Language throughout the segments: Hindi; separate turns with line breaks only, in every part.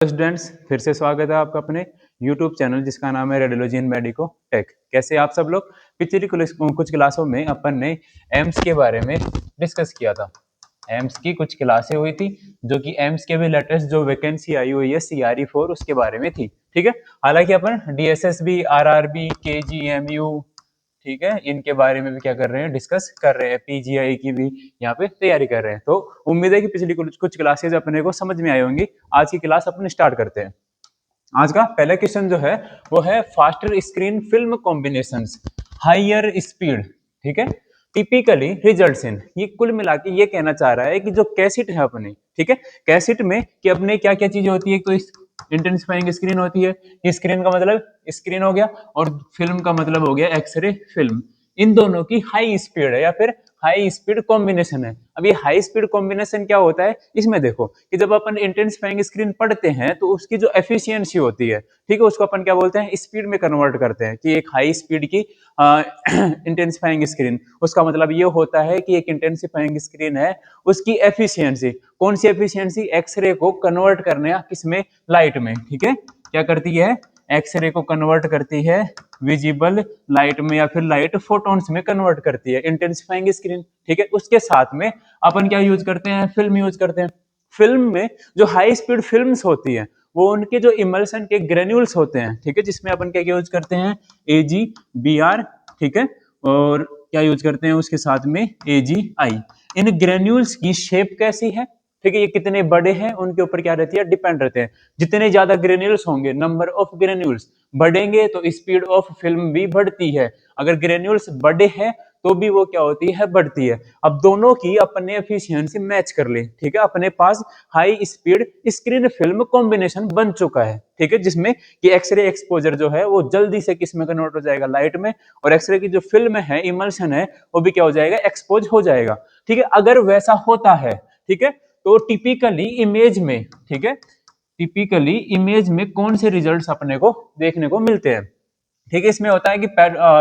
स्टूडेंट्स, फिर से स्वागत है आपका अपने YouTube चैनल जिसका नाम है रेडियोलॉजी इन मेडिको टेक। कैसे आप सब लोग? पिछली कुछ क्लासों में अपन ने एम्स के बारे में डिस्कस किया था। एम्स की कुछ क्लासें हुई थी जो कि एम्स के भी लेटेस्ट जो वैकेंसी आई हुई है CRE4 उसके बारे में थी। ठीक है, हालांकि अपन DSSB, RRB, KGMU, ठीक है, इनके बारे में भी क्या कर रहे हैं, डिस्कस कर रहे हैं। PGI की भी यहाँ पे तैयारी कर रहे हैं। तो उम्मीद है कि पिछली कुछ क्लासेज अपने को समझ में आई होंगी। आज की क्लास अपन स्टार्ट करते हैं। आज का पहला क्वेश्चन जो है वो है faster screen film combinations, higher speed. ठीक है, टिपिकली रिजल्ट्स इन, ये कुल मिला के ये कहना चाह रहा है कि जो कैसेट है अपने, ठीक है, कैसेट में कि अपने क्या क्या चीजें होती है। तो इंटेंसिफाइंग स्क्रीन होती है, स्क्रीन का मतलब स्क्रीन हो गया और फिल्म का मतलब हो गया एक्सरे फिल्म। इन दोनों की हाई स्पीड है या फिर हाई स्पीड कॉम्बिनेशन है। अब ये हाई स्पीड कॉम्बिनेशन क्या होता है, इसमें देखो कि जब अपन इंटेंसिफाइंग स्क्रीन पढ़ते हैं तो उसकी जो एफिशिएंसी होती है, ठीक है, उसको अपन क्या बोलते हैं, स्पीड में कन्वर्ट करते हैं। कि एक हाई स्पीड की इंटेंसिफाइंग स्क्रीन, उसका मतलब ये होता है कि एक इंटेंसिफाइंग स्क्रीन है, उसकी एफिशिएंसी, कौन सी एफिशिएंसी, एक्सरे को कन्वर्ट करने किसमें, लाइट में। ठीक है, क्या करती है, एक्सरे को कन्वर्ट करती है विजिबल लाइट में या फिर लाइट फोटॉन्स में कन्वर्ट करती है इंटेंसिफाइंग स्क्रीन। ठीक है, उसके साथ में अपन क्या यूज करते हैं, फिल्म यूज करते हैं। फिल्म में जो हाई स्पीड फिल्म्स होती है वो उनके जो इमल्सन के ग्रेन्यूल्स होते हैं, ठीक है, जिसमें अपन क्या यूज करते हैं, AGBR, ठीक है, और क्या यूज करते हैं उसके साथ में AGI। इन ग्रेन्यूल्स की शेप कैसी है, ठीक है, ये कितने बड़े हैं उनके ऊपर क्या रहती है, डिपेंड रहते हैं। जितने ज्यादा ग्रेन्यूल्स होंगे, नंबर ऑफ ग्रेन्यूल्स बढ़ेंगे तो स्पीड ऑफ फिल्म भी बढ़ती है। अगर ग्रेन्यूल्स बड़े हैं तो भी वो क्या होती है, बढ़ती है। अब दोनों की अपने एफिशिएंसी मैच कर ले, ठीक है, अपने पास high speed screen film combination बन चुका है। ठीक है, जिसमें कि एक्सरे एक्सपोजर जो है वो जल्दी से किस में कन्वर्ट हो जाएगा, लाइट में, और एक्सरे की जो फिल्म है, इमल्शन है, वो भी क्या हो जाएगा, एक्सपोज हो जाएगा। ठीक है, अगर वैसा होता है, ठीक है, तो टिपिकली इमेज में, ठीक है, टिपिकली इमेज में कौन से रिजल्ट्स अपने को देखने को मिलते हैं। ठीक है, इसमें होता है कि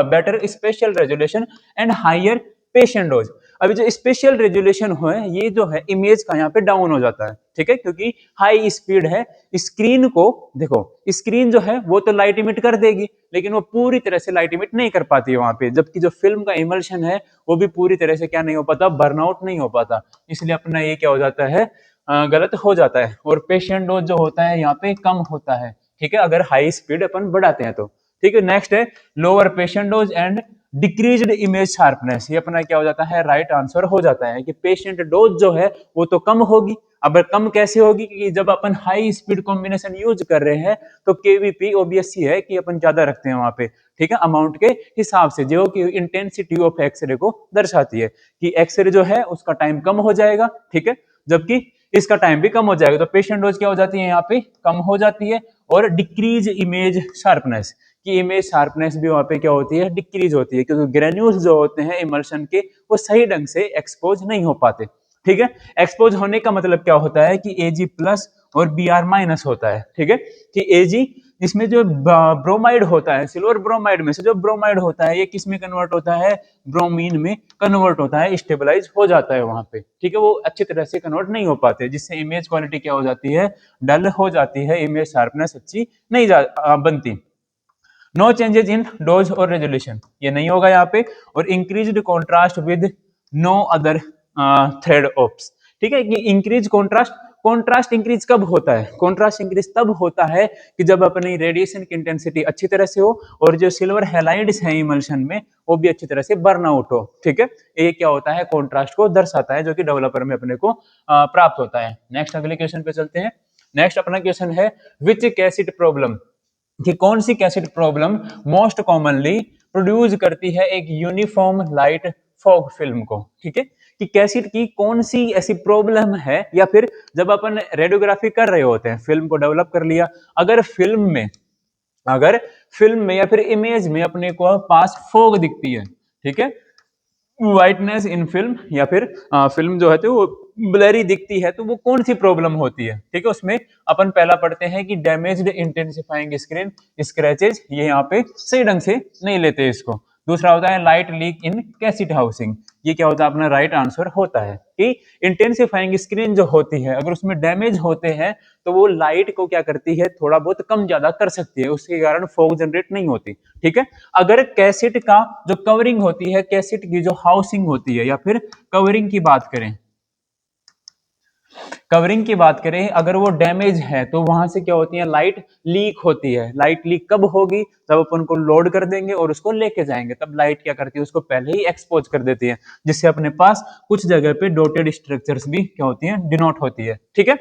better spatial resolution and higher patient dose. अभी जो स्पेशल रेजोल्यूशन हो ये जो है इमेज का यहाँ पे डाउन हो जाता है। ठीक है, क्योंकि हाई स्पीड है, स्क्रीन को देखो, स्क्रीन जो है वो तो लाइट इमिट कर देगी लेकिन वो पूरी तरह से लाइट इमिट नहीं कर पाती है वहां पे, जबकि जो फिल्म का इमल्शन है वो भी पूरी तरह से क्या नहीं हो पाता, बर्नआउट नहीं हो पाता। इसलिए अपना ये क्या हो जाता है, गलत हो जाता है, और पेशेंट डोज जो होता है यहाँ पे कम होता है। ठीक है, अगर हाई स्पीड अपन बढ़ाते हैं तो। ठीक है, नेक्स्ट है lower patient dose and decreased image sharpness. ये अपना क्या हो जाता है, राइट आंसर हो जाता है कि पेशेंट डोज जो है वो तो कम होगी। अब कम कैसे होगी, कि जब अपन हाई स्पीड कॉम्बिनेशन यूज कर रहे हैं तो केवीपी ओबीएससी है कि अपन ज्यादा रखते हैं वहां पे, ठीक है, अमाउंट के हिसाब से, जो कि इंटेंसिटी ऑफ एक्सरे को दर्शाती है कि एक्सरे जो है उसका टाइम कम हो जाएगा। ठीक है, जबकि इसका टाइम भी कम हो जाएगा, तो पेशेंट डोज क्या हो जाती है, यहाँ पे कम हो जाती है। और डिक्रीज इमेज शार्पनेस, की इमेज शार्पनेस भी वहां पे क्या होती है, डिक्रीज होती है, क्योंकि ग्रेन्यूल्स जो होते हैं इमल्शन के वो सही ढंग से एक्सपोज नहीं हो पाते। ठीक है, एक्सपोज होने का मतलब क्या होता है कि Ag प्लस और Br माइनस होता है। ठीक है, कि Ag, इसमें जो ब्रोमाइड होता है, सिल्वर ब्रोमाइड में से जो ब्रोमाइड होता है ये किस में कन्वर्ट होता है, ब्रोमीन में कन्वर्ट होता है, स्टेबलाइज हो जाता है वहां पे। ठीक है, वो अच्छी तरह से कन्वर्ट नहीं हो पाते, जिससे इमेज क्वालिटी क्या हो जाती है, डल हो जाती है, इमेज शार्पनेस अच्छी नहीं बनती। नो चेंजेस इन डोज और रेजोल्यूशन, ये नहीं होगा यहाँ पे। और increased contrast with no other trade offs. ठीक है, कि इंक्रीज कॉन्ट्रास्ट, कॉन्ट्रास्ट इंक्रीज कब होता है, कॉन्ट्रास्ट इंक्रीज तब होता है कि जब अपनी रेडिएशन की इंटेंसिटी अच्छी तरह से हो और जो सिल्वर हैलाइड्स हैं इमल्शन में वो भी अच्छी तरह से बर्न आउट हो। ठीक है, ये क्या होता है, कॉन्ट्रास्ट को दर्शाता है, जो कि डेवलपर में अपने को प्राप्त होता है। नेक्स्ट अगले क्वेश्चन पे चलते हैं। नेक्स्ट अपना क्वेश्चन है विच कैसेट प्रॉब्लम, कि कौन सी cassette problem most commonly produce करती है एक यूनिफॉर्म लाइट फॉग फिल्म को। ठीक है, कि कैसेट की कौन सी ऐसी प्रॉब्लम है, या फिर जब अपन रेडियोग्राफी कर रहे होते हैं, फिल्म को डेवलप कर लिया, अगर फिल्म में, अगर फिल्म में या फिर इमेज में अपने को पास फॉग दिखती है, ठीक है, व्हाइटनेस इन फिल्म, या फिर फिल्म जो है तो वो ब्लरी दिखती है, तो वो कौन सी प्रॉब्लम होती है। ठीक है, उसमें अपन पहला पढ़ते हैं कि डैमेज्ड इंटेंसिफाइंग स्क्रीन स्क्रैचेज, ये यहाँ पे सही ढंग से नहीं लेते इसको। दूसरा होता है light leak in cassette housing, ये क्या होता है, अपना राइट आंसर होता है कि इंटेंसिफाइंग स्क्रीन जो होती है अगर उसमें डैमेज होते हैं तो वो लाइट को क्या करती है, थोड़ा बहुत कम ज्यादा कर सकती है, उसके कारण फॉग जनरेट नहीं होती। ठीक है, अगर कैसेट का जो कवरिंग होती है, कैसेट की जो हाउसिंग होती है या फिर कवरिंग की बात करें, कवरिंग की बात करें, अगर वो डैमेज है तो वहां से क्या होती है, लाइट लीक होती है। लाइट लीक कब होगी, तब अपन को लोड कर देंगे और उसको लेके जाएंगे, तब लाइट क्या करती है, उसको पहले ही एक्सपोज कर देती है, जिससे अपने पास कुछ जगह पे डॉटेड स्ट्रक्चर्स भी क्या होती है, डिनोट होती है। ठीक है,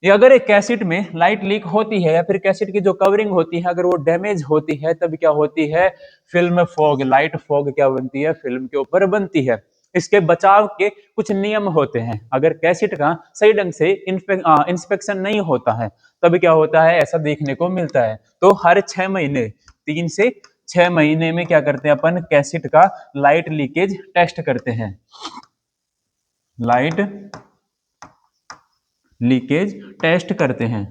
ये अगर एक कैसेट में लाइट लीक होती है या फिर कैसेट की जो कवरिंग होती है अगर वो डैमेज होती है, तब क्या होती है, फिल्म फॉग, लाइट फॉग क्या बनती है, फिल्म के ऊपर बनती है। इसके बचाव के कुछ नियम होते हैं। अगर कैसेट का सही ढंग से इंस्पेक्शन नहीं होता है तब क्या होता है, ऐसा देखने को मिलता है। तो हर 6 महीने, 3 से 6 महीने में क्या करते हैं अपन, कैसेट का लाइट लीकेज टेस्ट करते हैं। लाइट लीकेज टेस्ट करते हैं।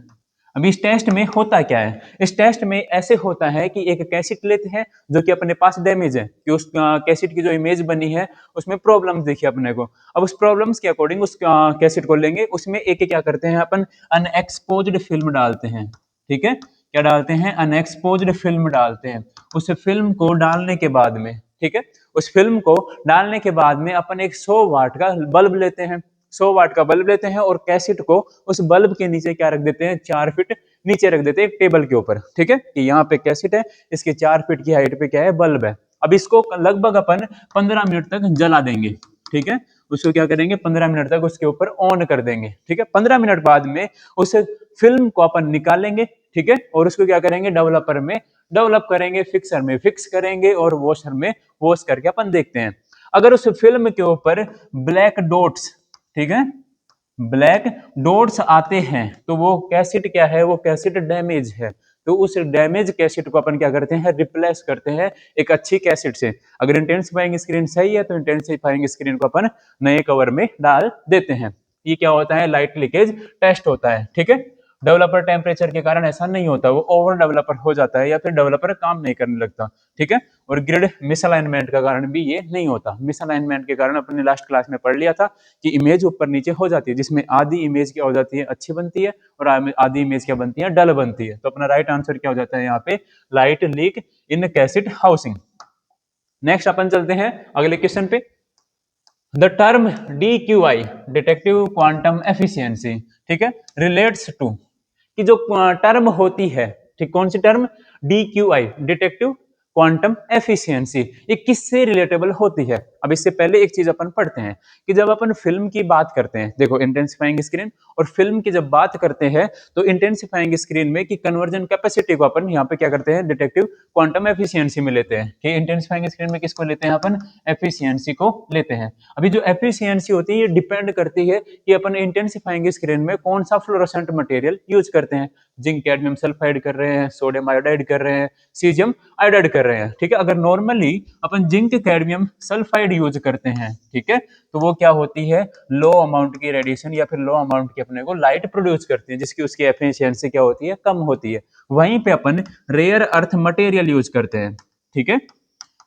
अब इस टेस्ट में होता क्या है, इस टेस्ट में ऐसे होता है कि एक कैसेट लेते हैं जो कि अपने पास डैमेज है, कि उस कैसेट की जो इमेज बनी है उसमें प्रॉब्लम्स देखिए अपने को। अब उस प्रॉब्लम्स के अकॉर्डिंग उस कैसेट को लेंगे, उसमें एक क्या करते हैं अपन, अनएक्सपोज्ड फिल्म डालते हैं। ठीक है, क्या डालते हैं, अनएक्सपोज्ड फिल्म डालते हैं। उस फिल्म को डालने के बाद में, ठीक है, उस फिल्म को डालने के बाद में अपन एक 100 वाट का बल्ब लेते हैं, 100 वाट का बल्ब लेते हैं और कैसेट को उस बल्ब के नीचे क्या रख देते हैं, 4 फीट नीचे रख देते हैं एक टेबल के ऊपर। ठीक है, कि यहाँ पे कैसेट है, इसके 4 फीट की हाइट पे क्या है, बल्ब है। अब इसको लगभग अपन 15 मिनट तक जला देंगे। ठीक है, उसको क्या करेंगे, 15 मिनट तक उसके ऊपर ऑन कर देंगे। ठीक है, 15 मिनट बाद में उस फिल्म को अपन निकालेंगे। ठीक है, और उसको क्या करेंगे, डेवलपर में डेवलप करेंगे, फिक्सर में फिक्स करेंगे और वॉशर में वॉश करके अपन देखते हैं। अगर उस फिल्म के ऊपर ब्लैक डॉट्स, ठीक है, ब्लैक डॉट्स आते हैं तो वो कैसेट क्या है, वो कैसेट डैमेज है। तो उस डैमेज कैसेट को अपन क्या करते हैं, रिप्लेस करते हैं एक अच्छी कैसेट से। अगर इंटेंसिफाइंग स्क्रीन सही है तो इंटेंसिफाइंग स्क्रीन को अपन नए कवर में डाल देते हैं। ये क्या होता है, लाइट लीकेज टेस्ट होता है। ठीक है, डेवलपर टेम्परेचर के कारण ऐसा नहीं होता, वो ओवर डेवलपर हो जाता है या फिर डेवलपर काम नहीं करने लगता। ठीक है, और ग्रिड मिसअलाइनमेंट का कारण भी ये नहीं होता। मिसअलाइनमेंट के कारण अपने लास्ट क्लास में पढ़ लिया था कि इमेज ऊपर नीचे हो जाती है, जिसमें आधी इमेज क्या हो जाती है, अच्छी बनती है, और आधी इमेज क्या बनती है, डल बनती है। तो अपना राइट आंसर क्या हो जाता है यहाँ पे, light leak in cassette housing. Next अपन चलते हैं अगले क्वेश्चन पे। The term DQI, detective quantum efficiency, ठीक है, रिलेट्स टू, कि जो टर्म होती है, ठीक, कौन सी term, DQI, detective quantum efficiency, ये किससे रिलेटेबल होती है। अब इससे पहले एक चीज अपन पढ़ते हैं कि जब अपन फिल्म की बात करते हैं, देखो इंटेंसिफाइंग स्क्रीन और फिल्म की जब बात करते हैं तो इंटेंसिफाइंग स्क्रीन में की कन्वर्जन कैपेसिटी को अपन यहाँ पे क्या करते हैं, डिटेक्टिव क्वांटम एफिशिएंसी में लेते हैं। कि इंटेंसिफाइंग स्क्रीन में किसको लेते हैं अपन, एफिशिएंसी को लेते हैं। अभी जो एफिशिएंसी होती है ये डिपेंड करती है कि अपन इंटेंसिफाइंग स्क्रीन में कौन सा फ्लोरोसेंट मटेरियल यूज करते हैं। जिंक कैडमियम सल्फाइड कर रहे हैं, सोडियम आयोडाइड कर रहे हैं, सीजियम आयोडाइड कर रहे हैं। ठीक है, अगर नॉर्मली अपन जिंक कैडमियम सल्फाइड यूज करते हैं, ठीक है, तो वो क्या होती है, लो अमाउंट की रेडिएशन या फिर लो अमाउंट की अपने को लाइट प्रोड्यूस करती है, जिसकी उसकी एफिशिएंसी क्या होती है, कम होती है। वहीं पे अपन रेयर अर्थ मटेरियल यूज करते हैं। ठीक है,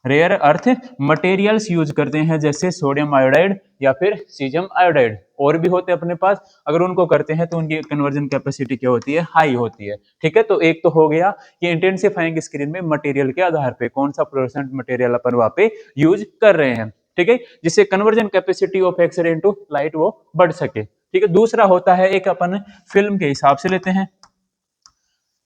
रेयर अर्थ मटेरियल्स यूज करते हैं, जैसे सोडियम आयोडाइड या फिर सीजियम आयोडाइड, और भी होते हैं अपने पास। अगर उनको करते हैं तो उनकी कन्वर्जन कैपेसिटी क्या होती है, हाई होती है। ठीक है, तो एक तो हो गया कि इंटेंसिफाइंग स्क्रीन में मटेरियल के आधार पे कौन सा फ्लोरोसेंट मटेरियल अपन वहां पे यूज कर रहे हैं। ठीक है, जिससे conversion capacity of x-ray into light वो बढ़ सके। ठीक है, दूसरा होता है एक अपन फिल्म के हिसाब से लेते हैं,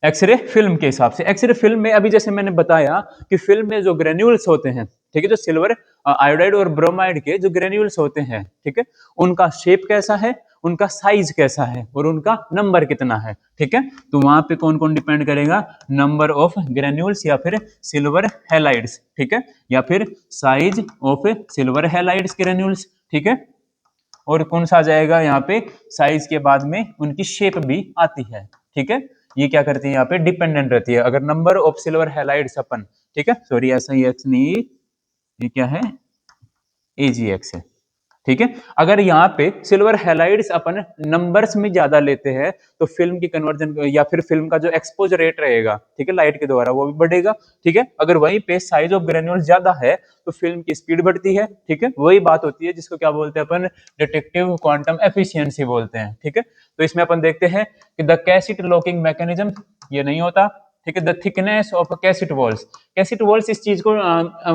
एक्सरे फिल्म के हिसाब से। एक्सरे फिल्म में अभी जैसे मैंने बताया कि फिल्म में जो ग्रेन्यूल्स होते हैं, ठीक है, जो सिल्वर आयोडाइड और ब्रोमाइड के जो ग्रेन्यूल्स होते हैं, ठीक है, उनका शेप कैसा है, उनका साइज कैसा है और उनका नंबर कितना है। ठीक है, तो वहां पे कौन कौन डिपेंड करेगा, नंबर ऑफ ग्रेन्यूल्स या फिर सिल्वर हैलाइड्स, ठीक है, या फिर size of silver halides granules. ठीक है, और कौन सा आ जाएगा यहाँ पे, साइज के बाद में उनकी शेप भी आती है। ठीक है, ये क्या करती है, यहाँ पे डिपेंडेंट रहती है। अगर नंबर ऑफ सिल्वर हैलाइड्स अपन, ठीक है, सॉरी ऐसा ही एक्स नहीं, ये क्या है, AgX है। ठीक है। अगर यहाँ पे सिल्वर हैलाइड्स अपन नंबर्स में ज्यादा लेते हैं तो फिल्म की कन्वर्जन या फिर फिल्म का जो एक्सपोज रेट रहेगा, ठीक है, लाइट के द्वारा वो भी बढ़ेगा। ठीक है, अगर वहीं पे साइज ऑफ ग्रेन्यूल ज्यादा है तो फिल्म की स्पीड बढ़ती है। ठीक है, वही बात होती है जिसको क्या बोलते हैं अपन, डिटेक्टिव क्वांटम एफिशिएंसी बोलते हैं। ठीक है, तो इसमें अपन देखते हैं कि द कैसेट लॉकिंग मैकेनिज्म ये नहीं होता। ठीक है, the thickness of cassette walls, cassette walls इस चीज को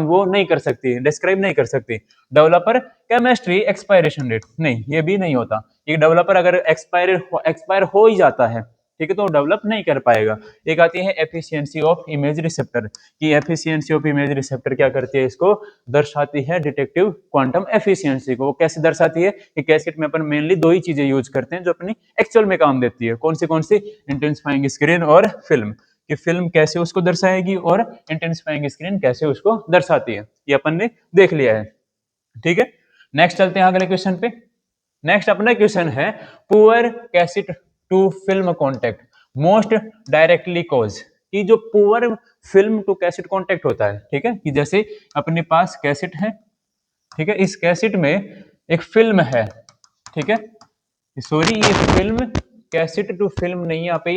वो नहीं कर सकती, डिस्क्राइब नहीं कर सकती। डेवलपर केमिस्ट्री एक्सपायरेशन डेट, नहीं ये भी नहीं होता। ये डेवलपर अगर एक्सपायर हो ही जाता है, ठीक है, तो डेवलप नहीं कर पाएगा। एक आती है एफिशिएंसी ऑफ इमेज रिसेप्टर, कि एफिशिएंसी ऑफ इमेज रिसेप्टर क्या करती है, इसको दर्शाती है डिटेक्टिव क्वांटम एफिशिएंसी को। वो कैसे दर्शाती है कि कैसेट में अपन मेनली दो ही चीजें यूज करते हैं जो अपनी एक्चुअल में काम देती है। कौन सी इंटेंसिफाइंग स्क्रीन और फिल्म, कि फिल्म कैसे उसको दर्शाएगी और इंटेंसिफाइंग स्क्रीन कैसे उसको दर्शाती है, ये अपन ने देख लिया है। ठीक है, नेक्स्ट चलते हैं अगले क्वेश्चन पे। नेक्स्ट अपना क्वेश्चन है poor cassette to film contact most directly cause, कि जो poor film to cassette contact होता है, ठीक है, कि जैसे अपने पास कैसेट है, ठीक है, इस कैसेट में एक फिल्म है, ठीक है, सॉरी ये फिल्म कैसेट टू फिल्म नहीं, यहाँ पे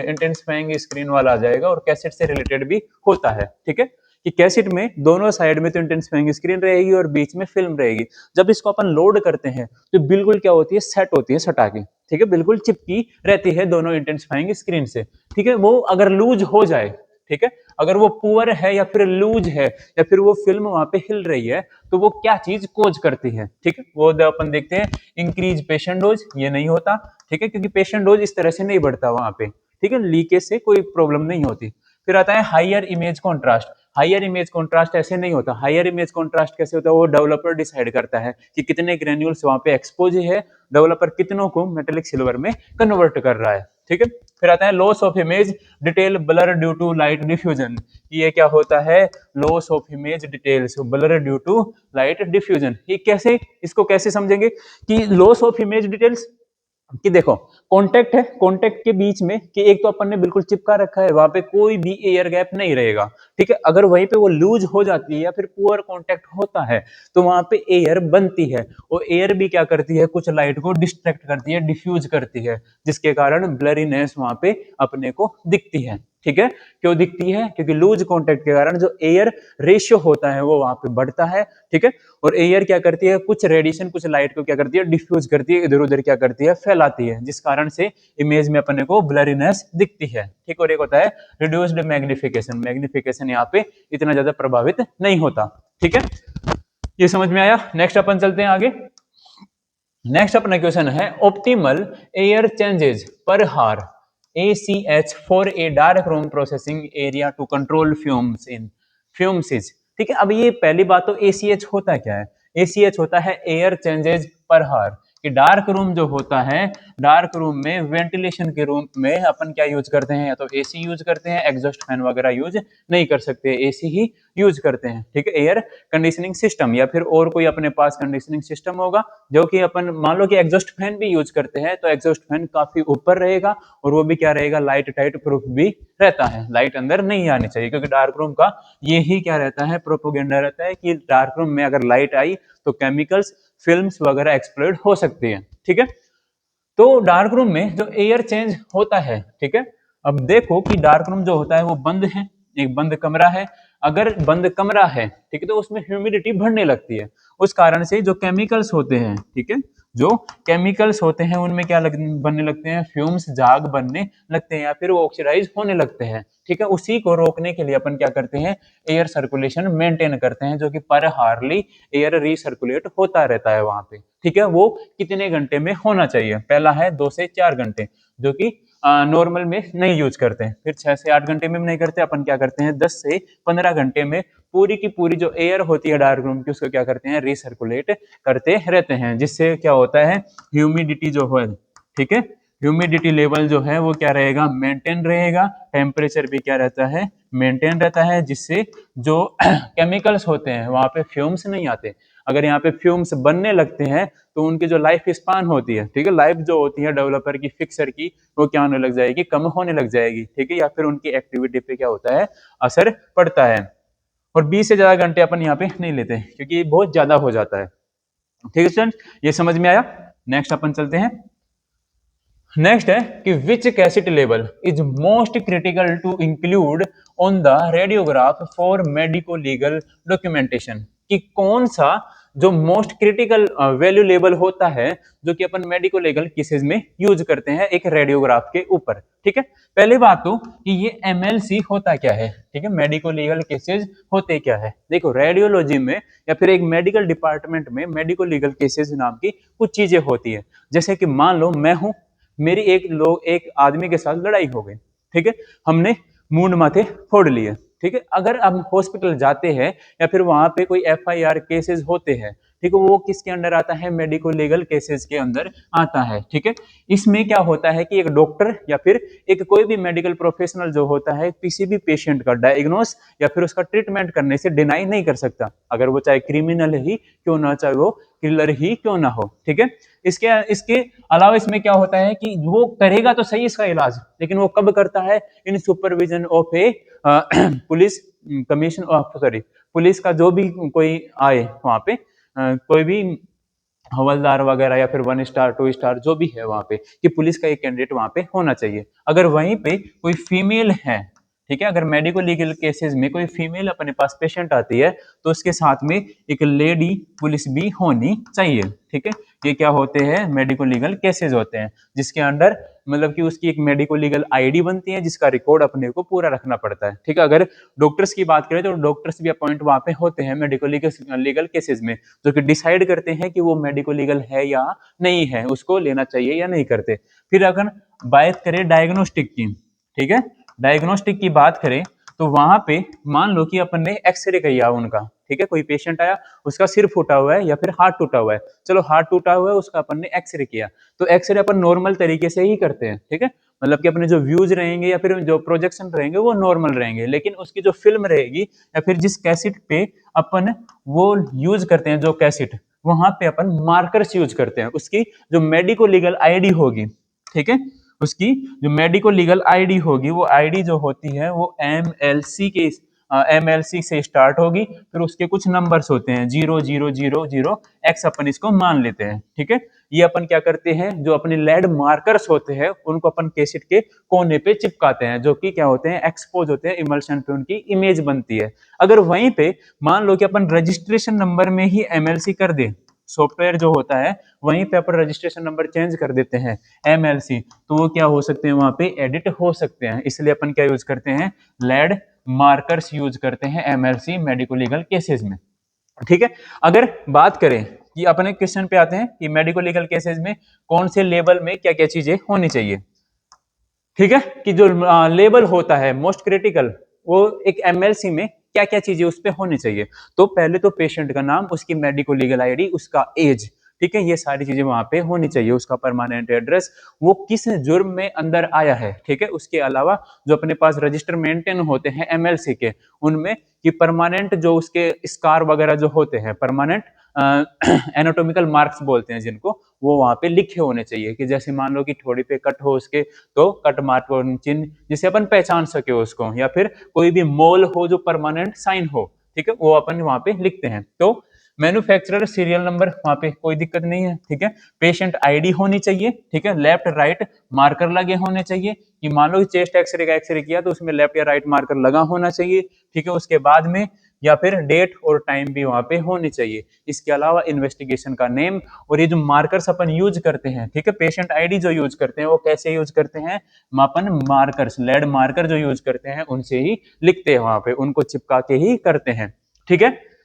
इंटेंसिफाइंग स्क्रीन वाला आ जाएगा और कैसेट से रिलेटेड भी होता है। ठीक है, कि कैसेट में दोनों साइड में तो इंटेंसिफाइंग स्क्रीन रहेगी और बीच में फिल्म रहेगी। जब इसको अपन लोड करते हैं तो बिल्कुल क्या होती है, सेट होती है सटा के, ठीक है, बिल्कुल चिपकी रहती है दोनों इंटेंसिफाइंग स्क्रीन से। ठीक है, वो अगर लूज हो जाए, ठीक है, अगर वो पुअर है या फिर लूज है या फिर वो फिल्म वहां पे हिल रही है, तो वो क्या चीज कोज करती है। ठीक है, वो अपन देखते हैं इंक्रीज पेशेंट डोज, ये नहीं होता। ठीक है, क्योंकि पेशेंट डोज इस तरह से नहीं बढ़ता वहां पे। ठीक है, लीकेज से कोई प्रॉब्लम नहीं होती। फिर आता है higher image contrast, higher image contrast ऐसे नहीं होता। हाइयर इमेज कॉन्ट्रास्ट कैसे होता है, वो डेवलपर डिसाइड करता है कि कितने ग्रेन्यूल्स वहां पे एक्सपोज है, डेवलपर कितनों को मेटेलिक सिल्वर में कन्वर्ट कर रहा है। ठीक है, फिर आता है loss of image detail blur due to light diffusion, ये क्या होता है, loss of image details blur due to light diffusion. ये कैसे, इसको कैसे समझेंगे कि लॉस ऑफ इमेज डिटेल्स, कि देखो कॉन्टेक्ट है, कॉन्टेक्ट के बीच में कि एक तो अपन ने बिल्कुल चिपका रखा है, वहां पे कोई भी एयर गैप नहीं रहेगा। ठीक है, अगर वहीं पे वो लूज हो जाती है या फिर पुअर कॉन्टेक्ट होता है तो वहां पे एयर बनती है, और एयर भी क्या करती है, कुछ लाइट को डिस्ट्रैक्ट करती है, डिफ्यूज करती है, जिसके कारण ब्लरीनेस वहां पे अपने को दिखती है। ठीक है, क्यों दिखती है, क्योंकि लूज कॉन्टेक्ट के कारण जो एयर रेशियो होता है वो वहां पे बढ़ता है। ठीक है, और एयर क्या करती है, कुछ रेडिएशन कुछ लाइट को क्या करती है, डिफ्यूज करती है, इधर उधर क्या करती है, फैलाती है, जिस कारण से इमेज में अपने को ब्लरीनेस दिखती है। ठीक, और एक होता है रिड्यूस्ड मैग्निफिकेशन, मैग्निफिकेशन यहाँ पे इतना ज्यादा प्रभावित नहीं होता। ठीक है, ये समझ में आया। नेक्स्ट अपन चलते हैं आगे। नेक्स्ट अपना क्वेश्चन है optimal air changes per hour ACH for a dark room processing area to control fumes in फ्यूम्सिस। ठीक है, अब ये पहली बात तो ACH होता क्या है, ACH होता है एयर चेंजेस पर हार, कि डार्क रूम जो होता है, डार्क रूम में वेंटिलेशन के रूम में अपन क्या यूज करते हैं, या तो AC यूज करते हैं, एग्जॉस्ट फैन वगैरह यूज नहीं कर सकते, AC ही यूज करते हैं। ठीक है, एयर कंडीशनिंग सिस्टम या फिर और कोई अपने पास कंडीशनिंग सिस्टम होगा, जो कि अपन मान लो कि एग्जॉस्ट फैन भी यूज करते हैं तो एग्जॉस्ट फैन काफी ऊपर रहेगा और वो भी क्या रहेगा, लाइट टाइट प्रूफ भी रहता है, लाइट अंदर नहीं आनी चाहिए, क्योंकि डार्क रूम का ये ही क्या रहता है, प्रोपोगेंडा रहता है कि डार्क रूम में अगर लाइट आई तो केमिकल्स फिल्म्स वगैरह एक्सप्लोड हो सकती है। ठीक है, तो डार्क रूम में जो एयर चेंज होता है, ठीक है, अब देखो कि डार्क रूम जो होता है वो बंद है, एक बंद कमरा है। अगर बंद कमरा है, ठीक है, तो उसमें ह्यूमिडिटी बढ़ने लगती है, उस कारण से जो केमिकल्स होते हैं, ठीक है, जो केमिकल्स होते हैं उनमें क्या बनने लगते हैं, फ्यूम्स, झाग बनने लगते हैं या फिर वो ऑक्सीडाइज होने लगते हैं। ठीक है, उसी को रोकने के लिए अपन क्या करते हैं, एयर सर्कुलेशन मेंटेन करते हैं, जो कि पर हार्ली एयर रिसर्कुलेट होता रहता है वहां पे। ठीक है, वो कितने घंटे में होना चाहिए, पहला है 2 से 4 घंटे, जो कि नॉर्मल में नहीं यूज करते हैं। फिर 6 से 8 घंटे में नहीं करते, अपन क्या करते हैं 10 से 15 घंटे में पूरी की पूरी जो एयर होती है डार्क रूम की, उसको क्या करते हैं, रिसर्कुलेट करते रहते हैं, जिससे क्या होता है, ह्यूमिडिटी जो है, ठीक है, ह्यूमिडिटी लेवल जो है वो क्या रहेगा, मेंटेन रहेगा, टेम्परेचर भी क्या रहता है, मेंटेन रहता है, जिससे जो केमिकल्स होते हैं वहां पे फ्यूम्स नहीं आते। अगर यहाँ पे फ्यूम्स बनने लगते हैं तो उनकी जो लाइफ स्पान होती है, ठीक है, लाइफ जो होती है डेवलपर की, फिक्सर की, वो क्या होने लग जाएगी, कम होने लग जाएगी। ठीक है, या फिर उनकी एक्टिविटी पे क्या होता है, असर पड़ता है। और 20 से ज्यादा घंटे अपन यहाँ पे नहीं लेते क्योंकि बहुत ज्यादा हो जाता है। ठीक है स्टूडेंट, ये समझ में आया। नेक्स्ट अपन चलते हैं। नेक्स्ट है कि which cassette level is most critical to include on the radiograph for medico legal documentation, कि कौन सा जो मोस्ट क्रिटिकल वैल्यू लेवल होता है जो कि अपन मेडिको लीगल केसेस में यूज करते हैं एक रेडियोग्राफ के ऊपर। ठीक है, पहले बात तो कि ये एमएलसी होता क्या है, ठीक है, मेडिको लीगल केसेस होते क्या है। देखो रेडियोलॉजी में या फिर एक मेडिकल डिपार्टमेंट में मेडिको लीगल केसेस नाम की कुछ चीजें होती है। जैसे कि मान लो मैं हूं, मेरी एक आदमी के साथ लड़ाई हो गई, ठीक है, हमने मूंड माथे फोड़ लिए, ठीक है, अगर हम हॉस्पिटल जाते हैं या फिर वहां पे कोई एफआईआर केसेस होते हैं, ठीक है, वो किसके अंडर आता है, मेडिको लीगल केसेस के अंदर आता है। ठीक है, इसमें क्या होता है कि एक डॉक्टर या फिर एक कोई भी मेडिकल प्रोफेशनल जो होता है किसी भी पेशेंट का डायग्नोस या फिर उसका ट्रीटमेंट करने से डिनाई नहीं कर सकता, अगर वो चाहे क्रिमिनल ही क्यों ना, चाहे वो किलर ही क्यों ना हो। ठीक है, इसके इसके अलावा इसमें क्या होता है कि वो करेगा तो सही इसका इलाज, लेकिन वो कब करता है, in supervision of a police commission of, sorry, police का जो भी कोई आए वहां पे, कोई भी हवलदार वगैरह या फिर 1 स्टार 2 स्टार जो भी है वहां पे, कि पुलिस का एक कैंडिडेट वहां पे होना चाहिए। अगर वहीं पे कोई फीमेल है, ठीक है, अगर मेडिको लीगल केसेस में कोई फीमेल अपने पास पेशेंट आती है तो उसके साथ में एक लेडी पुलिस भी होनी चाहिए। ठीक है, ये क्या होते हैं, मेडिको लीगल केसेस होते हैं जिसके अंडर मतलब कि उसकी एक मेडिको लीगल आईडी बनती है जिसका रिकॉर्ड अपने को पूरा रखना पड़ता है। ठीक है, अगर डॉक्टर्स की बात करें तो डॉक्टर्स भी अपॉइंट वहां पे होते हैं मेडिको लीगल केसेस में, जो कि डिसाइड करते हैं कि वो मेडिको लीगल है या नहीं है, उसको लेना चाहिए या नहीं करते। फिर अगर बात करें डायग्नोस्टिक की, ठीक है, डायग्नोस्टिक की बात करें तो वहां पे मान लो कि अपन ने एक्सरे किया उनका, ठीक है, कोई पेशेंट आया उसका सिर फूटा हुआ है या फिर हाथ टूटा हुआ है, चलो हाथ टूटा हुआ है उसका अपन ने एक्सरे किया, तो एक्सरे अपन नॉर्मल तरीके से ही करते हैं। ठीक है, मतलब कि अपने जो व्यूज रहेंगे या फिर जो प्रोजेक्शन रहेंगे वो नॉर्मल रहेंगे, लेकिन उसकी जो फिल्म रहेगी या फिर जिस कैसेट पे अपन वो यूज करते हैं, जो कैसेट वहां पे अपन मार्कर्स यूज करते हैं, उसकी जो मेडिको लीगल आईडी होगी, ठीक है, उसकी जो मेडिको लीगल आईडी होगी वो आईडी जो होती है वो एमएलसी से स्टार्ट होगी, फिर उसके कुछ नंबर्स होते हैं 0000 एक्स, अपन इसको मान लेते हैं। ठीक है, ये अपन क्या करते हैं, जो अपने लैंड मार्कर्स होते हैं उनको अपन कैसेट के कोने पे चिपकाते हैं, जो कि क्या होते हैं, एक्सपोज होते हैं, इमल्शन पे उनकी इमेज बनती है। अगर वहीं पे मान लो कि अपन रजिस्ट्रेशन नंबर में ही एमएलसी कर दे, सॉफ्टवेयर जो होता है वहीं पे अपन रजिस्ट्रेशन नंबर चेंज कर देते हैं एमएलसी, तो वो क्या हो सकते हैं, वहां पे एडिट हो सकते हैं। इसलिए अपन क्या यूज करते हैं, लैड मार्कर्स यूज करते हैं एमएलसी मेडिको लीगल केसेस में। ठीक है, अगर बात करें कि अपने क्वेश्चन पे आते हैं कि मेडिको लीगल केसेस में कौन से लेवल में क्या क्या चीजें होनी चाहिए। ठीक है, कि जो लेबल होता है मोस्ट क्रिटिकल, वो एक एमएलसी में क्या क्या चीजें उस पर होनी चाहिए। तो पहले तो पेशेंट का नाम, उसकी मेडिको लीगल आईडी, उसका एज, ठीक है, ये सारी चीजें वहां पे होनी चाहिए, उसका परमानेंट एड्रेस, वो किस जुर्म में अंदर आया है। ठीक है, उसके अलावा जो अपने पास रजिस्टर मेंटेन होते हैं एमएलसी के, उनमें कि परमानेंट जो उसके स्कार वगैरह जो होते हैं, परमानेंट एनाटॉमिकल मार्क्स बोलते हैं जिनको, वो वहां पे लिखे होने चाहिए, कि जैसे मान लो कि थोड़ी पे कट हो उसके, तो कट मार्क और चिन्ह जिसे अपन पहचान सके उसको, या फिर कोई भी मोल हो जो परमानेंट साइन हो, ठीक है, वो अपन वहां पे लिखते हैं। तो मैन्युफैक्चरर सीरियल नंबर वहां पे कोई दिक्कत नहीं है। ठीक है, पेशेंट आईडी होनी चाहिए, ठीक है, लेफ्ट राइट मार्कर लगे होने चाहिए, कि मान लो चेस्ट एक्सरे का एक्सरे किया तो उसमें लेफ्ट या राइट मार्कर लगा होना चाहिए। ठीक है, उसके बाद में या फिर डेट और टाइम भी वहां पे होनी चाहिए। इसके अलावा इन्वेस्टिगेशन का नेम, और ये जो मार्कर्स अपन यूज करते हैं, ठीक है, पेशेंट आईडी जो यूज करते हैं वो कैसे यूज करते हैं, अपन मार्कर्स, लेड मार्कर जो यूज करते हैं उनसे ही लिखते हैं, वहां पे उनको चिपका के ही करते हैं। ठीक है,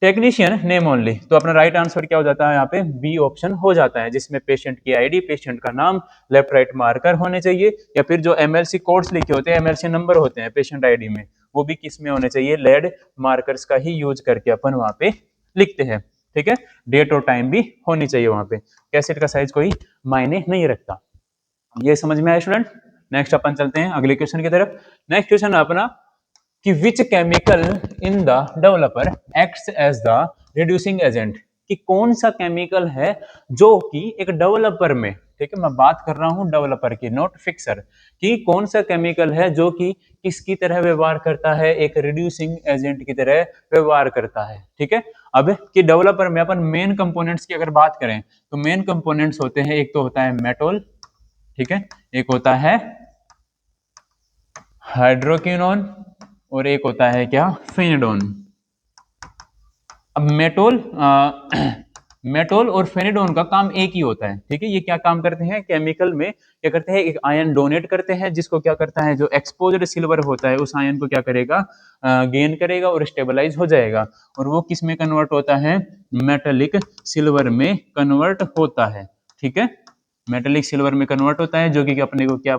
टेक्नीशियन नेम ओनली, तो अपना राइट आंसर क्या हो जाता है, यहाँ पे बी ऑप्शन हो जाता है, जिसमें पेशेंट की आईडी, पेशेंट का नाम, लेफ्ट राइट मार्कर होने चाहिए, या फिर जो एमएलसी कोड्स लिखे होते हैं, एमएलसी नंबर होते हैं पेशेंट आईडी में, वो भी किस में होने चाहिए, लेड मार्कर्स का ही यूज करके अपन वहां पे लिखते हैं। ठीक है, डेट और टाइम भी होनी चाहिए वहां पे, कैसेट का साइज कोई मायने नहीं रखता। ये समझ में आया स्टूडेंट। नेक्स्ट अपन चलते हैं अगले क्वेश्चन की तरफ। नेक्स्ट क्वेश्चन अपना कि which chemical in the developer acts as the reducing agent, कि कौन सा केमिकल है जो कि एक डेवलपर में, ठीक है, मैं बात कर रहा हूं डेवलपर की, नॉट फिक्सर, कि कौन सा केमिकल है जो कि किसकी तरह व्यवहार करता है, एक रिड्यूसिंग एजेंट की तरह व्यवहार करता है, ठीक है। अब कि डेवलपर में अपन मेन कंपोनेंट्स की अगर बात करें तो मेन कंपोनेंट्स होते हैं, एक तो होता है मेटोल, ठीक है, एक होता है हाइड्रोक्विनोन और एक होता है क्या, फेनिडोन। अब मेटोल मेटोल और फेनिडोन का काम एक ही होता है, ठीक है। ये क्या काम करते हैं केमिकल में, क्या करते हैं, एक आयन डोनेट करते हैं जिसको क्या करता है, जो एक्सपोज्ड सिल्वर होता है उस आयन को क्या करेगा, गेन करेगा और स्टेबलाइज हो जाएगा, और वो किस में कन्वर्ट होता है, मेटेलिक सिल्वर में कन्वर्ट होता है, ठीक है। मेटेलिक सिल्वर में कन्वर्ट होता है जो कि अपने को क्या,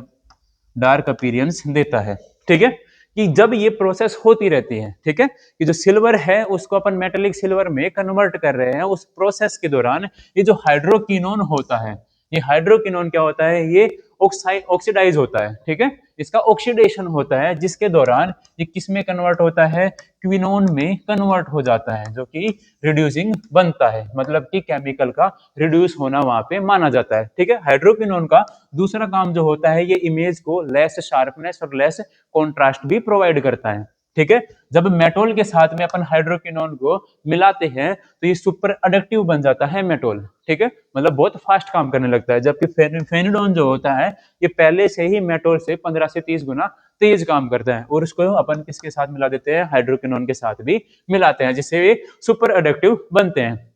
डार्क अपीयरेंस देता है, ठीक है। कि जब ये प्रोसेस होती रहती है, ठीक है, कि जो सिल्वर है उसको अपन मेटेलिक सिल्वर में कन्वर्ट कर रहे हैं, उस प्रोसेस के दौरान ये जो हाइड्रोक्विनोन होता है, ये हाइड्रोक्विनोन क्या होता है, ये ऑक्सीडाइज होता है, ठीक है, इसका ऑक्सीडेशन होता है जिसके दौरान ये किस में कन्वर्ट होता है, क्विनोन में कन्वर्ट हो जाता है, जो कि रिड्यूसिंग बनता है, मतलब कि केमिकल का रिड्यूस होना वहां पे माना जाता है, ठीक है। हाइड्रोक्विनोन का दूसरा काम जो होता है, ये इमेज को लेस शार्पनेस और लेस कॉन्ट्रास्ट भी प्रोवाइड करता है, ठीक है। जब मेटोल के साथ में अपन हाइड्रोक्विनोन को मिलाते हैं तो ये सुपर एडक्टिव बन जाता है मेटोल, ठीक है, मतलब बहुत फास्ट काम करने लगता है, जबकि फेनिडोन जो होता है ये पहले से ही मेटोल से 15 से 30 गुना तेज काम करता है, और उसको अपन किसके साथ मिला देते हैं, हाइड्रोक्विनोन के साथ भी मिलाते हैं, जिससे ये सुपर एडक्टिव बनते हैं।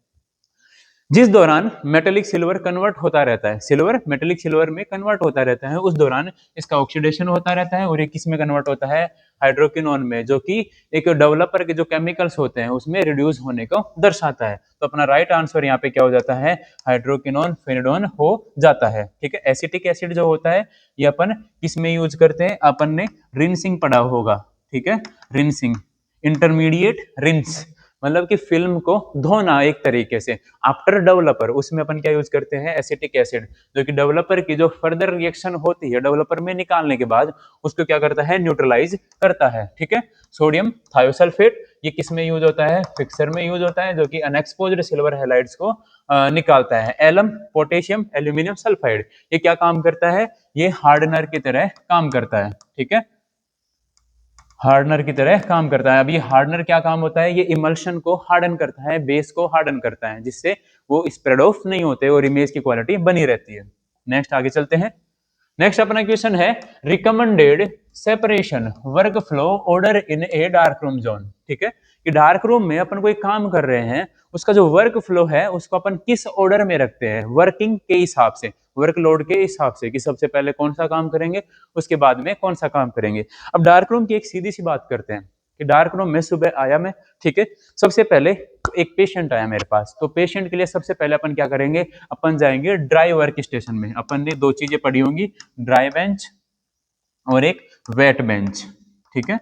जिस दौरान मेटेलिक सिल्वर कन्वर्ट होता रहता है, सिल्वर मेटेलिक सिल्वर में कन्वर्ट होता रहता है, उस दौरान इसका ऑक्सीडेशन होता रहता है, और ये किस में कन्वर्ट होता है, हाइड्रोक्विनोन में, जो कि एक डेवलपर के जो केमिकल्स होते हैं उसमें रिड्यूस होने को दर्शाता है। तो अपना राइट आंसर यहाँ पे क्या हो जाता है, हाइड्रोक्विनोन फेनिडोन हो जाता है, ठीक है। एसिटिक एसिड जो होता है ये अपन किस में यूज करते हैं, अपन ने रिंसिंग पढ़ा होगा, ठीक है, रिंसिंग, इंटरमीडिएट रिंस, मतलब कि फिल्म को धोना एक तरीके से, आफ्टर डेवलपर उसमें अपन क्या यूज करते हैं, एसिटिक एसिड, जो कि डेवलपर की जो फर्दर रिएक्शन होती है डेवलपर में निकालने के बाद उसको क्या करता है, न्यूट्रलाइज करता है, ठीक है। सोडियम थायोसल्फेट ये किस में यूज होता है, फिक्सर में यूज होता है, जो कि अनएक्सपोज्ड सिल्वर हैलाइड्स को निकालता है। एलम पोटेशियम एल्यूमिनियम सल्फाइड ये क्या काम करता है, ये हार्डनर की तरह काम करता है, ठीक है, हार्डनर की तरह काम करता है। अब ये हार्डनर क्या काम होता है, ये इमल्शन को हार्डन करता है, बेस को हार्डन करता है, जिससे वो स्प्रेड ऑफ नहीं होते और इमेज की क्वालिटी बनी रहती है। नेक्स्ट आगे चलते हैं। नेक्स्ट अपना क्वेश्चन है, recommended separation work flow order in A dark room zone, ठीक है, कि डार्क रूम में अपन कोई काम कर रहे हैं, उसका जो वर्क फ्लो है उसको अपन किस ऑर्डर में रखते हैं, वर्किंग के हिसाब से, वर्कलोड के हिसाब से, कि सबसे पहले कौन सा काम करेंगे उसके बाद में कौन सा काम करेंगे। अब डार्क रूम की एक सीधी सी बात करते हैं कि डार्क रूम में सुबह आया मैं, ठीक है, सबसे पहले एक पेशेंट आया मेरे पास, तो पेशेंट के लिए सबसे पहले अपन क्या करेंगे, अपन जाएंगे ड्राई वर्क स्टेशन में, अपन ने दो चीजें पढ़ी होंगी, ड्राई बेंच और एक वेट बेंच, ठीक है,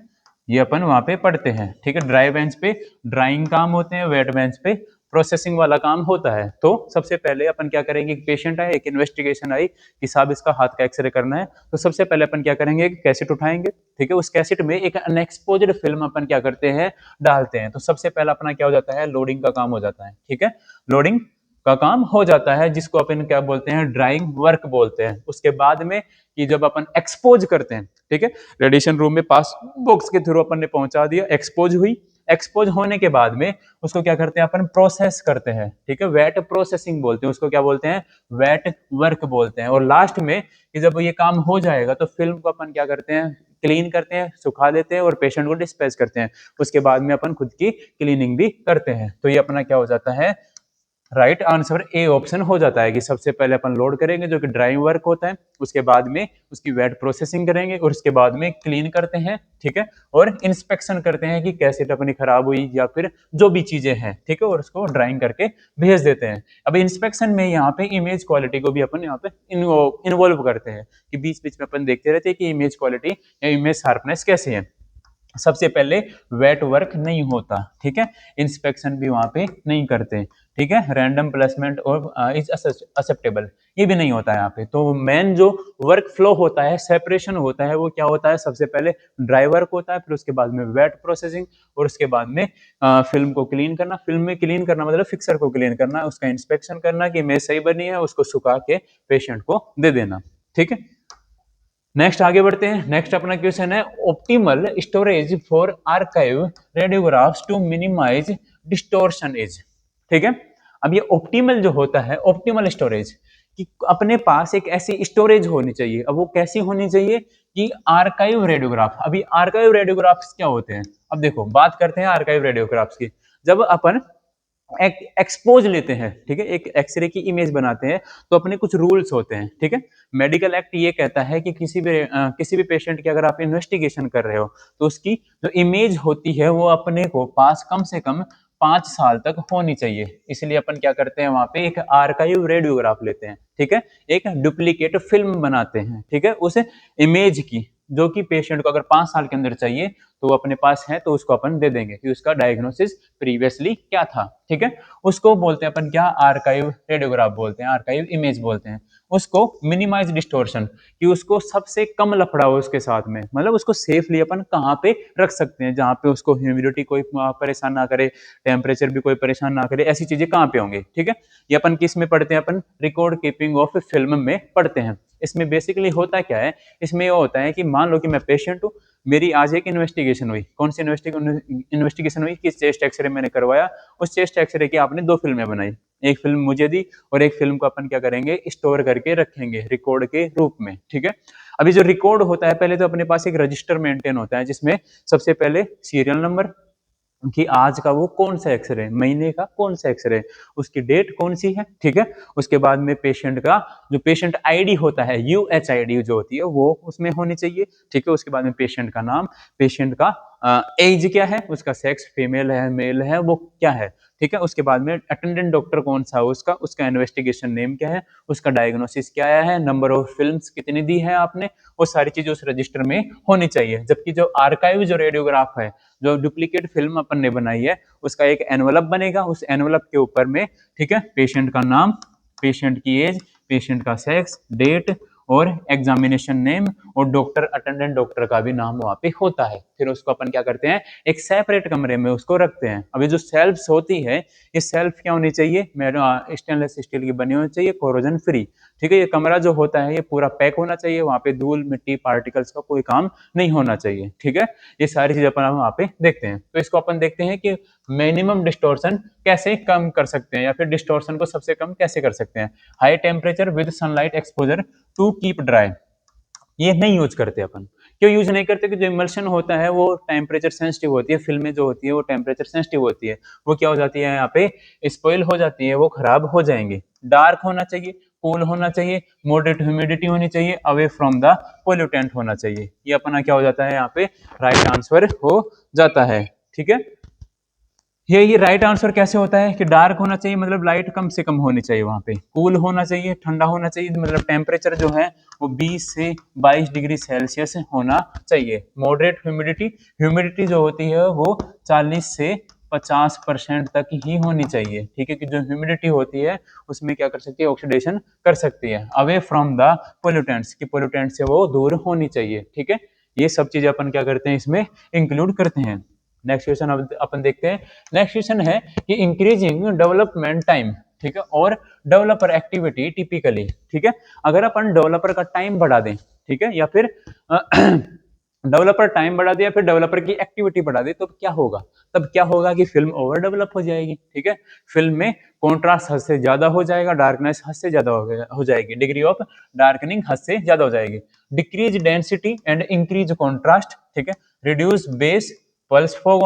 ये अपन वहां पे पढ़ते हैं, ठीक है। ड्राई बेंच पे ड्राइंग काम होते हैं, वेट बेंच पे प्रोसेसिंग वाला काम होता है। तो सबसे पहले अपन क्या करेंगे, एक पेशेंट आए, एक इन्वेस्टिगेशन आई कि साहब इसका हाथ का एक्सरे करना है, तो सबसे पहले अपन क्या करेंगे, एक कैसेट उठाएंगे, ठीक है, उस कैसेट में एक अनएक्सपोज्ड फिल्म अपन क्या करते हैं, डालते हैं। तो सबसे पहला अपना क्या हो जाता है, लोडिंग का काम हो जाता है, ठीक है, लोडिंग का काम हो जाता है, जिसको अपन क्या बोलते हैं, ड्राइंग वर्क बोलते हैं। उसके बाद में कि जब अपन एक्सपोज करते हैं, ठीक है, रेडिएशन रूम में पास बॉक्स के थ्रू अपन ने पहुंचा दिया, एक्सपोज हुई, एक्सपोज होने के बाद में उसको क्या करते हैं, अपन प्रोसेस करते हैं, ठीक है, वेट प्रोसेसिंग बोलते हैं उसको, क्या बोलते हैं, वेट वर्क बोलते हैं। और लास्ट में कि जब ये काम हो जाएगा तो फिल्म को अपन क्या करते हैं, क्लीन करते हैं, सुखा देते हैं और पेशेंट को डिस्पैच करते हैं। उसके बाद में अपन खुद की क्लीनिंग भी करते हैं। तो ये अपना क्या हो जाता है, राइट आंसर ए ऑप्शन हो जाता है, कि सबसे पहले अपन लोड करेंगे जो कि ड्राइंग वर्क होता है, उसके बाद में उसकी वेट प्रोसेसिंग करेंगे और उसके बाद में क्लीन करते हैं, ठीक है, और इंस्पेक्शन करते हैं कि कैसेट अपनी खराब हुई या फिर जो भी चीजें हैं, ठीक है, और उसको ड्राइंग करके भेज देते हैं। अब इंस्पेक्शन में यहाँ पे इमेज क्वालिटी को भी अपन यहाँ पे इन्वॉल्व करते हैं, कि बीच बीच में अपन देखते रहते हैं कि इमेज क्वालिटी या इमेज शार्पनेस कैसी है। सबसे पहले वेट वर्क नहीं होता, ठीक है, इंस्पेक्शन भी वहां पे नहीं करते, ठीक है, रैंडम प्लेसमेंट और इज एक्सेप्टेबल, ये भी नहीं होता है यहाँ पे। तो मेन जो वर्क फ्लो होता है, सेपरेशन होता है, वो क्या होता है, सबसे पहले ड्राई वर्क होता है, फिर उसके बाद में वेट प्रोसेसिंग, और उसके बाद में फिल्म को क्लीन करना। फिल्म में क्लीन करना मतलब फिक्सर को क्लीन करना, उसका इंस्पेक्शन करना कि इमेज सही बनी है, उसको सुखा के पेशेंट को दे देना, ठीक है। नेक्स्ट आगे बढ़ते हैं। नेक्स्ट अपना क्वेश्चन है optimal storage for archive radiographs to minimize distortion is, ठीक है। अब ये ऑप्टिमल जो होता है, ऑप्टिमल स्टोरेज, कि अपने पास एक ऐसी स्टोरेज होनी चाहिए। अब वो कैसी होनी चाहिए कि आर्काइव रेडियोग्राफ, अभी आर्काइव रेडियोग्राफ्स क्या होते हैं, अब देखो बात करते हैं आर्काइव रेडियोग्राफ्स की। जब अपन एक्सपोज लेते हैं, ठीक है, एक एक्सरे की इमेज बनाते हैं, तो अपने कुछ रूल्स होते हैं, ठीक है। मेडिकल एक्ट ये कहता है कि किसी भी पेशेंट की अगर आप इन्वेस्टिगेशन कर रहे हो, तो उसकी जो इमेज होती है वो अपने को पास कम से कम 5 साल तक होनी चाहिए। इसलिए अपन क्या करते हैं, वहां पे एक आर्काइव रेडियोग्राफ लेते हैं, ठीक है, एक डुप्लीकेट फिल्म बनाते हैं, ठीक है, उस इमेज की, जो कि पेशेंट को अगर 5 साल के अंदर चाहिए, तो वो अपने पास है तो उसको अपन दे देंगे कि उसका डायग्नोसिस प्रीवियसली क्या था, ठीक है। उसको बोलते हैं अपन क्या, आर्काइव रेडियोग्राफ बोलते हैं, आर्काइव इमेज बोलते हैं। उसको मिनिमाइज डिस्टोर्शन, कि उसको सबसे कम लफड़ा हो उसके साथ में, मतलब उसको सेफली अपन कहाँ पे रख सकते हैं, जहाँ पे उसको ह्यूमिडिटी कोई परेशान ना करे, टेम्परेचर भी कोई परेशान ना करे, ऐसी चीजें कहाँ पे होंगी, ठीक है। ये अपन किस में पढ़ते हैं, अपन रिकॉर्ड कीपिंग ऑफ फिल्म में पढ़ते हैं। इसमें बेसिकली होता क्या है, इसमें ये होता है कि मान लो कि मैं पेशेंट हूँ, मेरी आज एक इन्वेस्टिगेशन हुई, कौन सी इन्वेस्टिगेशन हुई कि चेस्ट एक्सरे मैंने करवाया, उस चेस्ट एक्सरे की आपने 2 फिल्में बनाई, एक फिल्म मुझे दी और एक फिल्म को अपन क्या करेंगे, स्टोर करके रखेंगे रिकॉर्ड के रूप में, ठीक है। अभी जो रिकॉर्ड होता है, पहले तो अपने पास एक रजिस्टर मेंटेन होता है, जिसमें सबसे पहले सीरियल नंबर, कि आज का वो कौन सा एक्सरे, महीने का कौन सा एक्सरे, उसकी डेट कौन सी है, ठीक है। उसके बाद में पेशेंट का जो पेशेंट आईडी होता है, यूएच आईडी जो होती है वो उसमें होनी चाहिए, ठीक है। उसके बाद में पेशेंट का नाम, पेशेंट का एज क्या है, उसका सेक्स फीमेल है मेल है वो क्या है, ठीक है। उसके बाद में अटेंडेंट डॉक्टर कौन सा है उसका, उसका इन्वेस्टिगेशन नेम क्या है, उसका डायग्नोसिस क्या आया है, नंबर ऑफ फिल्म्स कितनी दी है आपने, वो सारी चीजें उस रजिस्टर में होनी चाहिए। जबकि जो आर्काइव जो रेडियोग्राफ है, जो डुप्लीकेट फिल्म अपन ने बनाई है, उसका एक एनवलप बनेगा, उस एनवलप के ऊपर में, ठीक है, पेशेंट का नाम, पेशेंट की एज, पेशेंट का सेक्स, डेट और एग्जामिनेशन नेम, और डॉक्टर अटेंडेंट डॉक्टर का भी नाम वहां पे होता है। फिर उसको अपन क्या करते हैं, एक सेपरेट कमरे में उसको रखते हैं। अभी जो सेल्फ्स होती है, ये सेल्फ क्या होनी चाहिए, स्टेनलेस स्टील की बनी होनी चाहिए, कोरोजन फ्री, ठीक है। ये कमरा जो होता है ये पूरा पैक होना चाहिए, वहां पे धूल मिट्टी पार्टिकल्स का कोई काम नहीं होना चाहिए, ठीक है। ये सारी चीजें अपन वहां पे देखते हैं। तो इसको अपन देखते हैं कि मिनिमम डिस्टोर्शन कैसे कम कर सकते हैं, या फिर डिस्टोर्शन को सबसे कम कैसे कर सकते हैं। High temperature with sunlight exposure to keep dry, ये नहीं यूज करते अपन। क्यों यूज नहीं करते, कि जो इमल्शन होता है वो टेम्परेचर सेंसिटिव होती है, फिल्में जो होती है वो टेम्परेचर सेंसिटिव होती है, वो क्या हो जाती है, यहाँ पे स्पॉइल हो जाती है, वो खराब हो जाएंगे। डार्क होना चाहिए, कूल होना चाहिए, मॉडरेट ह्यूमिडिटी होनी चाहिए, अवे फ्रॉम द पोल्यूटेंट होना चाहिए। ये अपना क्या हो जाता है, यहाँ पे राइट आंसर हो जाता है, ठीक है। ये राइट आंसर कैसे होता है, कि डार्क होना चाहिए मतलब लाइट कम से कम होनी चाहिए, वहां पे कूल होना चाहिए, ठंडा होना चाहिए, मतलब टेम्परेचर जो है वो 20 से 22 डिग्री सेल्सियस होना चाहिए। मॉडरेट ह्यूमिडिटी, ह्यूमिडिटी जो होती है वो 40 से 50% तक ही होनी चाहिए, ठीक है। कि जो ह्यूमिडिटी होती है उसमें क्या कर सकती है, ऑक्सीडेशन कर सकती है। अवे फ्रॉम द पोल्यूटेंट्स, की पोल्यूटेंट से वो दूर होनी चाहिए, ठीक है। ये सब चीजें अपन क्या करते हैं, इसमें इंक्लूड करते हैं। नेक्स्ट क्वेश्चन अपन देखते हैं। नेक्स्ट क्वेश्चन है कि इंक्रीजिंग डेवलपमेंट टाइम, ठीक है, और डेवलपर एक्टिविटी टिपिकली, ठीक है। अगर अपन डेवलपर का टाइम बढ़ा दें, ठीक है, या फिर डेवलपर टाइम बढ़ा दिया, फिर डेवलपर की एक्टिविटी बढ़ा दी, तो क्या होगा, तब क्या होगा कि फिल्म ओवर डेवलप हो जाएगी, ठीक है। फिल्म में कॉन्ट्रास्ट हद से ज्यादा हो जाएगा, डार्कनेस हद से ज्यादा हो जाएगी, डिग्री ऑफ डार्कनिंग हद से ज्यादा हो जाएगी। Decrease density and increase contrast, ठीक है। Reduce base pulse fog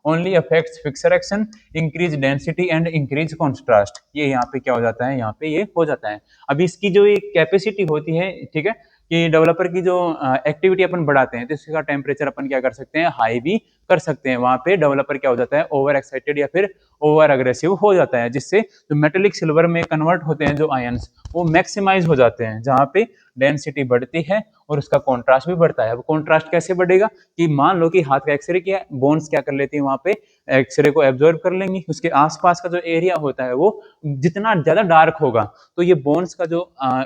only affects fixer action, increase density and increase contrast। ये यहाँ पे क्या हो जाता है, यहाँ पे ये हो जाता है। अभी इसकी जो एक कैपेसिटी होती है, ठीक है, कि डेवलपर की जो एक्टिविटी अपन बढ़ाते हैं, तो इसका टेम्परेचर अपन क्या कर सकते हैं, हाई भी कर सकते हैं। वहां पे डेवलपर क्या हो जाता है, ओवर एक्साइटेड या फिर ओवर अग्रेसिव हो जाता है, जिससे जो मेटेलिक सिल्वर में कन्वर्ट होते हैं जो आयंस, वो मैक्सिमाइज हो जाते हैं, जहाँ पे डेंसिटी बढ़ती है और उसका कॉन्ट्रास्ट भी बढ़ता है। अब कॉन्ट्रास्ट कैसे बढ़ेगा कि मान लो कि हाथ का एक्सरे किया, बोन्स क्या कर लेती है, वहां पे एक्सरे को एब्जॉर्ब कर लेंगी, उसके आसपास का जो एरिया होता है वो जितना ज्यादा डार्क होगा तो ये बोन्स का जो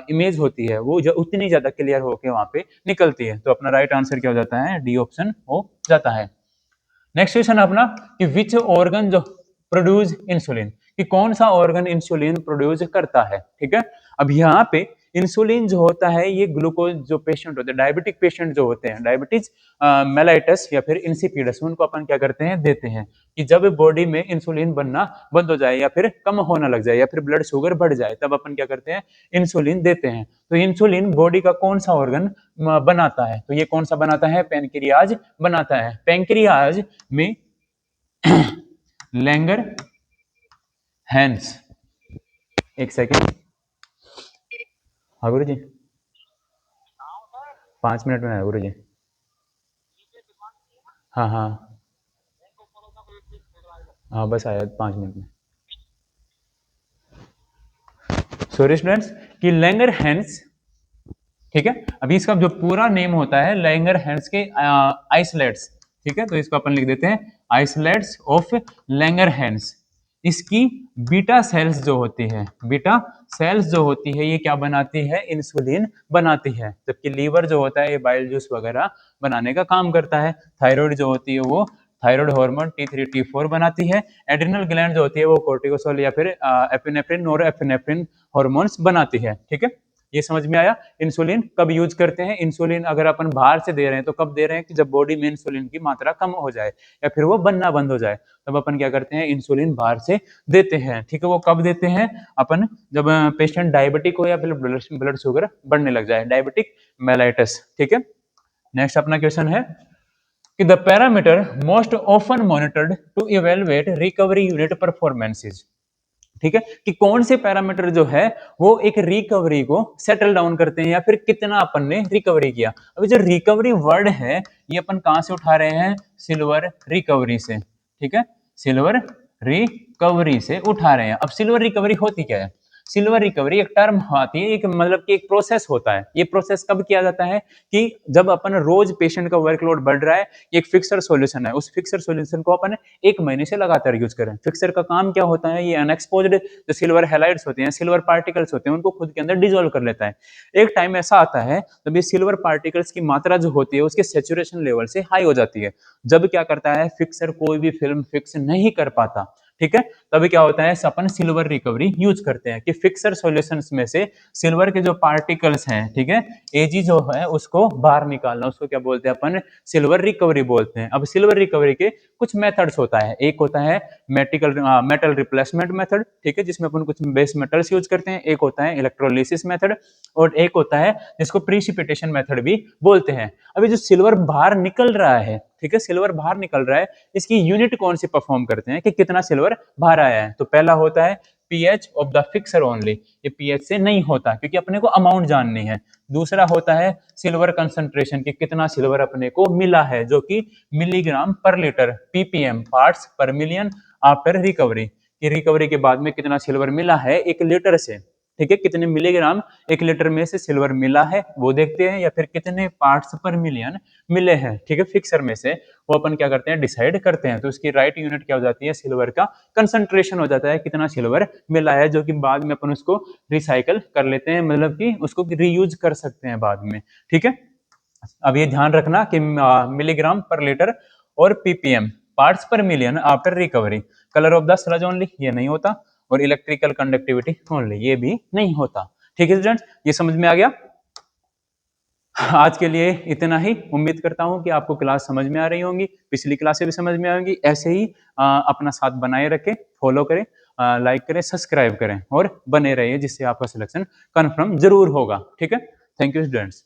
इमेज होती है वो उतनी ज्यादा क्लियर होकर वहां पे निकलती है। तो अपना राइट आंसर क्या हो जाता है, डी ऑप्शन हो जाता है। नेक्स्ट क्वेश्चन अपना कि विच ऑर्गन जो प्रोड्यूस इंसुलिन, कि कौन सा ऑर्गन इंसुलिन प्रोड्यूस करता है। ठीक है, अब यहाँ पे इंसुलिन जो होता है ये ग्लूकोज जो पेशेंट होते हैं, डायबिटिक पेशेंट जो होते हैं, डायबिटीज मेलाइटस या फिर इंसिपिडस, उनको अपन क्या करते हैं, देते हैं कि जब बॉडी में इंसुलिन बनना बंद हो जाए या फिर कम होना लग जाए या फिर ब्लड शुगर बढ़ जाए, तब अपन क्या करते हैं, इंसुलिन देते हैं। तो इंसुलिन बॉडी का कौन सा ऑर्गन बनाता है, तो ये कौन सा बनाता है, पेनक्रियाज बनाता है। पेनक्रियाज में लैंगर हैंस, एक सेकेंड, हाँ गुरु जी, 5 मिनट में है गुरु जी। हाँ हाँ हाँ, बस आया 5 मिनट में। सॉरी स्टूडेंट्स, कि लैंगर हैंस, ठीक है, अभी इसका जो पूरा नेम होता है लैंगर हैंस के आइसोलेट्स। ठीक है, तो इसको अपन लिख देते हैं आइसोलेट्स ऑफ लैंगर हैंस। इसकी बीटा सेल्स जो होती है, बीटा सेल्स जो होती है ये क्या बनाती है, इंसुलिन बनाती है, जबकि लीवर जो होता है ये बाइल जूस वगैरह बनाने का काम करता है। थायराइड जो होती है वो थायराइड हार्मोन T3 T4 बनाती है। एड्रिनल ग्लैंड जो होती है वो कोर्टिकोसोल या फिर एपिनेफ्रिन नोरेपिनेफ्रिन हार्मोन्स बनाती है। ठीक है, ये समझ में आया। इंसुलिन कब यूज करते हैं, इंसुलिन अगर अपन बाहर से दे रहे हैं तो कब दे रहे हैं, कि जब बॉडी में इंसुलिन की मात्रा कम हो जाए या फिर वो बनना बंद हो जाए, तब अपन क्या करते हैं, इंसुलिन बाहर से देते हैं। ठीक है, वो कब देते हैं अपन, जब पेशेंट डायबिटिक हो या फिर ब्लड शुगर बढ़ने लग जाए, डायबिटिक मेलाइटस। ठीक है, नेक्स्ट अपना क्वेश्चन है कि the parameter most often monitored to evaluate recovery unit performances. ठीक है, कि कौन से पैरामीटर जो है वो एक रिकवरी को सेटल डाउन करते हैं या फिर कितना अपन ने रिकवरी किया। अभी जो रिकवरी वर्ड है ये अपन कहां से उठा रहे हैं, सिल्वर रिकवरी से। ठीक है, सिल्वर रिकवरी से उठा रहे हैं। अब सिल्वर रिकवरी होती क्या है, सिल्वर रिकवरी एक टर्म आती है, एक मतलब कि एक प्रोसेस होता है। ये प्रोसेस कब किया जाता है कि जब अपन रोज पेशेंट का वर्कलोड बढ़ रहा है, एक फिक्सर सॉल्यूशन है, उस फिक्सर सॉल्यूशन को अपन 1 महीने से लगातार यूज करें। फिक्सर का काम क्या होता है, ये अनएक्सपोज्ड जो सिल्वर हैलाइड्स होते हैं, सिल्वर पार्टिकल्स होते हैं, उनको खुद के अंदर डिजोल्व कर लेता है। एक टाइम ऐसा आता है जब ये सिल्वर पार्टिकल्स की मात्रा जो होती है उसके सेचुरेशन लेवल से हाई हो जाती है। जब क्या करता है, फिक्सर कोई भी फिल्म फिक्स नहीं कर पाता। ठीक है, तभी क्या होता है, अपन सिल्वर रिकवरी यूज करते हैं कि फिक्सर सॉल्यूशंस में से सिल्वर के जो पार्टिकल्स हैं, ठीक है, एजी जो है उसको बाहर निकालना, उसको क्या बोलते हैं अपन, सिल्वर रिकवरी बोलते हैं। अब सिल्वर रिकवरी के कुछ मेथड्स होता है, एक होता है मेटल रिप्लेसमेंट मेथड, ठीक है, जिसमें अपन कुछ बेस मेटल्स यूज करते हैं। एक होता है इलेक्ट्रोलिसिस मेथड और एक होता है जिसको प्रीसिपिटेशन मेथड भी बोलते हैं। अभी जो सिल्वर बाहर निकल रहा है, ठीक है, सिल्वर बाहर निकल रहा है, इसकी यूनिट कौन सी परफॉर्म करते हैं कि कितना सिल्वर बाहर आया है। तो पहला होता है pH of the fixer only, ये पीएच से नहीं होता क्योंकि अपने को अमाउंट जाननी है। दूसरा होता है सिल्वर कंसंट्रेशन, कि कितना सिल्वर अपने को मिला है, जो कि मिलीग्राम पर लीटर, पीपीएम पार्ट्स पर मिलियन आफ्टर रिकवरी, कि रिकवरी के बाद में कितना सिल्वर मिला है 1 लीटर से। ठीक है, कितने मिलीग्राम 1 लीटर में से सिल्वर मिला है वो देखते हैं, या फिर कितने पार्ट्स पर मिलियन मिले हैं, ठीक है, फिक्सर में से, वो अपन क्या करते हैं, डिसाइड करते हैं। तो उसकी राइट यूनिट क्या हो जाती है, सिल्वर का कंसंट्रेशन हो जाता है, कितना सिल्वर मिला है, जो कि बाद में अपन उसको रिसाइकल कर लेते हैं, मतलब कि उसको रीयूज कर सकते हैं बाद में। ठीक है, अब ये ध्यान रखना कि मिलीग्राम पर लीटर और पीपीएम पार्ट्स पर million after recovery. Colour of the sludge only, ये नहीं होता, और इलेक्ट्रिकल कंडक्टिविटी ओनली, ये भी नहीं होता। ठीक है स्टूडेंट्स, ये समझ में आ गया। आज के लिए इतना ही। उम्मीद करता हूं कि आपको क्लास समझ में आ रही होंगी, पिछली क्लासें भी समझ में आएंगी। ऐसे ही अपना साथ बनाए रखें, फॉलो करें, लाइक करें, सब्सक्राइब करें और बने रहिए, जिससे आपका सिलेक्शन कन्फर्म जरूर होगा। ठीक है, थैंक यू स्टूडेंट्स।